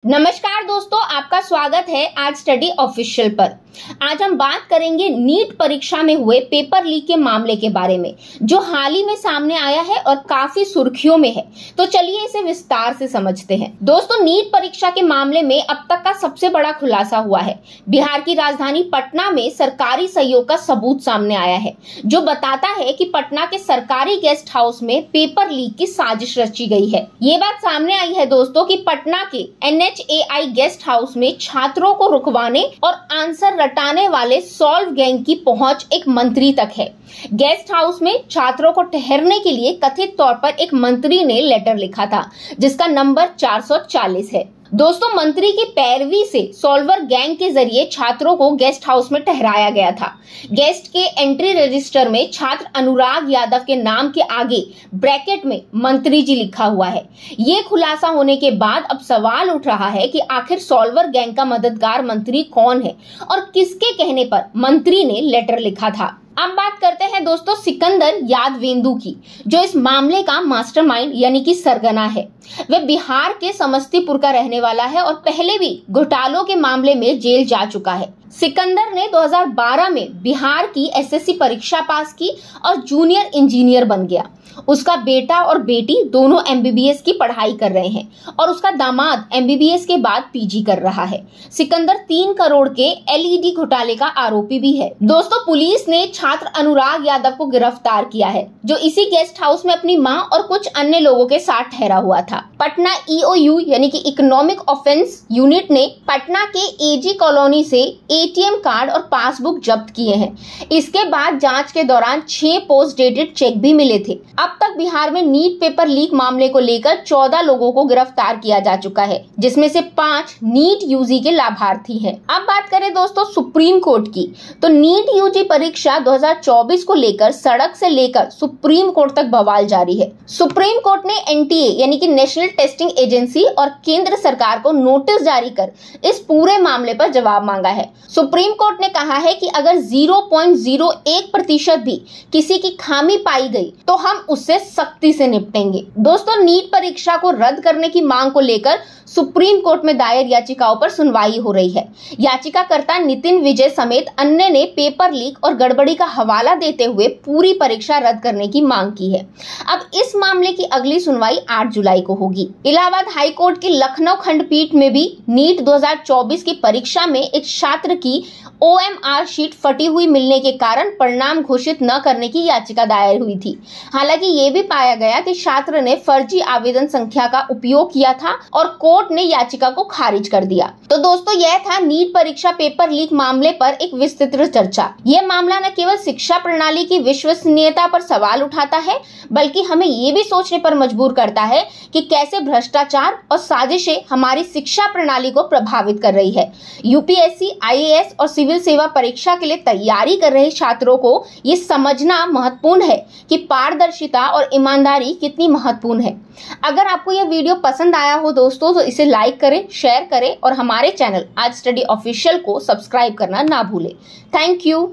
नमस्कार दोस्तों, आपका स्वागत है आज स्टडी ऑफिशियल पर। आज हम बात करेंगे नीट परीक्षा में हुए पेपर लीक के मामले के बारे में, जो हाल ही में सामने आया है और काफी सुर्खियों में है। तो चलिए इसे विस्तार से समझते हैं। दोस्तों, नीट परीक्षा के मामले में अब तक का सबसे बड़ा खुलासा हुआ है। बिहार की राजधानी पटना में सरकारी सहयोग का सबूत सामने आया है, जो बताता है कि पटना के सरकारी गेस्ट हाउस में पेपर लीक की साजिश रची गई है। ये बात सामने आई है दोस्तों कि पटना के NHAI गेस्ट हाउस में छात्रों को रुकवाने और आंसर रटाने वाले सॉल्व गैंग की पहुंच एक मंत्री तक है। गेस्ट हाउस में छात्रों को ठहरने के लिए कथित तौर पर एक मंत्री ने लेटर लिखा था, जिसका नंबर 440 है। दोस्तों, मंत्री की पैरवी से सॉल्वर गैंग के जरिए छात्रों को गेस्ट हाउस में ठहराया गया था। गेस्ट के एंट्री रजिस्टर में छात्र अनुराग यादव के नाम के आगे ब्रैकेट में मंत्री जी लिखा हुआ है। ये खुलासा होने के बाद अब सवाल उठ रहा है कि आखिर सॉल्वर गैंग का मददगार मंत्री कौन है और किसके कहने पर मंत्री ने लेटर लिखा था। अब बात करते हैं दोस्तों सिकंदर यादवेंदु की, जो इस मामले का मास्टरमाइंड यानी कि सरगना है। वह बिहार के समस्तीपुर का रहने वाला है और पहले भी घोटालों के मामले में जेल जा चुका है। सिकंदर ने 2012 में बिहार की SSC परीक्षा पास की और जूनियर इंजीनियर बन गया। उसका बेटा और बेटी दोनों MBBS की पढ़ाई कर रहे हैं और उसका दामाद MBBS के बाद PG कर रहा है। सिकंदर 3 करोड़ के LED घोटाले का आरोपी भी है। दोस्तों, पुलिस ने छात्र अनुराग यादव को गिरफ्तार किया है, जो इसी गेस्ट हाउस में अपनी मां और कुछ अन्य लोगों के साथ ठहरा हुआ था। पटना EOU यानी कि इकोनॉमिक ऑफेंस यूनिट ने पटना के AG कॉलोनी से ATM कार्ड और पासबुक जब्त किए हैं। इसके बाद जांच के दौरान 6 पोस्ट डेटेड चेक भी मिले थे। अब तक बिहार में नीट पेपर लीक मामले को लेकर 14 लोगों को गिरफ्तार किया जा चुका है, जिसमें से 5 नीट यूजी के लाभार्थी हैं। अब बात करें दोस्तों सुप्रीम कोर्ट की, तो नीट यूजी परीक्षा 2024 को लेकर सड़क से लेकर सुप्रीम कोर्ट तक बवाल जारी है। सुप्रीम कोर्ट ने NTA यानी कि नेशनल टेस्टिंग एजेंसी और केंद्र सरकार को नोटिस जारी कर इस पूरे मामले पर जवाब मांगा है। सुप्रीम कोर्ट ने कहा है कि अगर 0.01% भी किसी की खामी पाई गई तो हम उससे सख्ती से निपटेंगे। दोस्तों, नीट परीक्षा को रद्द करने की मांग को लेकर सुप्रीम कोर्ट में दायर याचिकाओं पर सुनवाई हो रही है। याचिकाकर्ता नितिन विजय समेत अन्य ने पेपर लीक और गड़बड़ी का हवाला देते हुए पूरी परीक्षा रद्द करने की मांग की है। अब इस मामले की अगली सुनवाई 8 जुलाई को होगी। इलाहाबाद हाई कोर्ट की लखनऊ खंडपीठ में भी नीट 2024 की परीक्षा में एक छात्र की OMR शीट फटी हुई मिलने के कारण परिणाम घोषित न करने की याचिका दायर हुई थी। हालांकि ये भी पाया गया कि छात्र ने फर्जी आवेदन संख्या का उपयोग किया था और कोर्ट ने याचिका को खारिज कर दिया। तो दोस्तों, यह था नीट परीक्षा पेपर लीक मामले पर एक विस्तृत चर्चा। यह मामला न केवल शिक्षा प्रणाली की विश्वसनीयता पर सवाल उठाता है, बल्कि हमें ये भी सोचने पर मजबूर करता है कि कैसे भ्रष्टाचार और साजिशें हमारी शिक्षा प्रणाली को प्रभावित कर रही है। UPSC, IAS और सिविल सेवा परीक्षा के लिए तैयारी कर रहे छात्रों को ये समझना महत्वपूर्ण है कि पारदर्शिता और ईमानदारी कितनी महत्वपूर्ण है। अगर आपको यह वीडियो पसंद आया हो दोस्तों, तो इसे लाइक करें, शेयर करें और हमारे चैनल आज स्टडी ऑफिशियल को सब्सक्राइब करना ना भूलें। Thank you.